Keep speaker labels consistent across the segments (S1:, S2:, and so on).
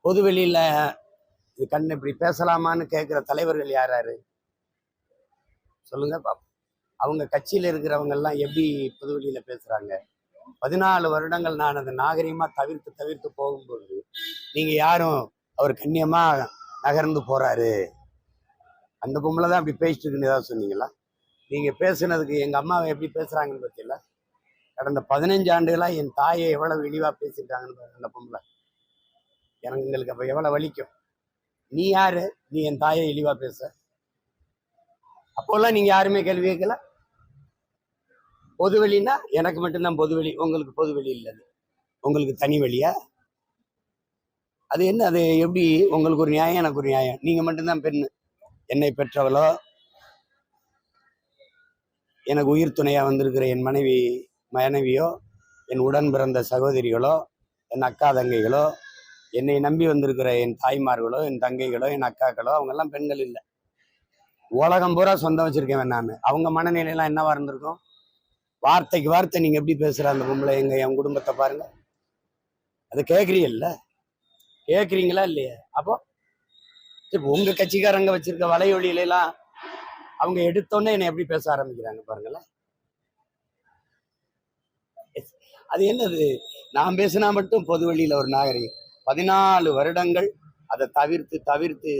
S1: பொதுவெளியில இது கண் இப்படி பேசலாமான்னு கேட்குற தலைவர்கள் யார் யாரு சொல்லுங்க பாப்போம். அவங்க கட்சியில் இருக்கிறவங்க எல்லாம் எப்படி பொதுவெளியில பேசுறாங்க? 14 வருடங்கள் நான் அதை நாகரிகமா தவிர்த்து தவிர்த்து போகும்போது நீங்க யாரும் அவர் கண்ணியமா நகர்ந்து போறாரு, அந்த பொம்பளை தான் அப்படி பேசிட்டு இருக்குன்னு ஏதாவது சொன்னீங்களா? நீங்க பேசுனதுக்கு எங்க அம்மாவை எப்படி பேசுறாங்கன்னு பத்தியில கடந்த 15 ஆண்டுகளா என் தாயை எவ்வளவு இழிவா பேசிட்டாங்கன்னு பாருங்க அந்த பொம்பளை. எங்களுக்கு அப்ப எவ்வளவு வலிக்கும். நீ யாரு? நீ என் தாயை இழிவா பேச? அப்போல்லாம் நீங்க யாருமே கேள்வி கேட்கல. பொதுவெளின்னா எனக்கு மட்டும்தான் பொதுவெளி, உங்களுக்கு பொதுவெளி இல்லது, உங்களுக்கு தனி வழியா? அது என்ன? அது எப்படி? உங்களுக்கு ஒரு நியாயம், எனக்கு ஒரு நியாயம். நீங்க மட்டும்தான் பெண்ணு. என்னை பெற்றவளோ, எனக்கு உயிர் துணையா வந்திருக்கிற என் மனைவியோ, என் உடன் பிறந்த சகோதரிகளோ, என் அக்கா தங்கைகளோ, என்னை நம்பி வந்திருக்கிற என் தாய்மார்களோ, என் தங்கைகளோ, என் அக்காக்களோ, அவங்க எல்லாம் பெண்கள் இல்லை. உலகம் பூரா சொந்தம் வச்சிருக்கேன் நான். அவங்க மனநிலையெல்லாம் என்னவா இருந்திருக்கும்? வார்த்தைக்கு வார்த்தை நீங்க எப்படி பேசுற அந்த பொம்பளை என் குடும்பத்தை பாருங்க. அது கேட்குறீங்கல்ல? கேட்குறீங்களா இல்லையா? அப்போ இப்போ உங்க கட்சிக்காரங்க வச்சிருக்க வலையொலியிலாம் அவங்க எடுத்தோன்னே என்னை எப்படி பேச ஆரம்பிக்கிறாங்க பாருங்களேன். அது என்னது? நான் பேசினா மட்டும் பொது வழியில ஒரு நாகரிகம். 14 வருடங்கள் அதை தவிர்த்து தவிர்த்து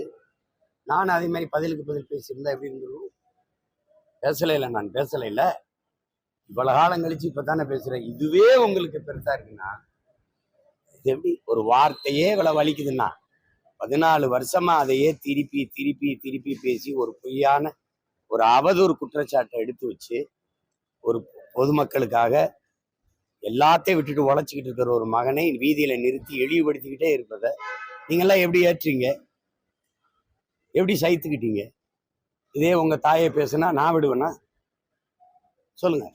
S1: நான் அதே மாதிரி பதிலுக்கு பதில் பேசியிருந்தா எப்படி இருந்துடும்? பேசல இல்லை, நான் பேசல இல்லை. இவ்வளவு காலம் கழிச்சு இப்பதானே பேசுறேன். இதுவே உங்களுக்கு பெருசா இருக்குன்னா இது எப்படி? ஒரு வார்த்தையே இவ்வளவு வலிக்குதுன்னா 14 வருஷமா அதையே திருப்பி திருப்பி திருப்பி பேசி ஒரு பொய்யான ஒரு அவதூறு குற்றச்சாட்டை எடுத்து வச்சு ஒரு பொதுமக்களுக்காக எல்லாத்தையும் விட்டுட்டு உழைச்சிக்கிட்டு இருக்கிற ஒரு மகனை வீதியில நிறுத்தி இழிவுபடுத்திக்கிட்டே இருப்பதை நீங்கெல்லாம் எப்படி ஏற்றீங்க? எப்படி சகித்துக்கிட்டீங்க? இதே உங்க தாயை பேசுனா நான் விடுவேனா? சொல்லுங்க.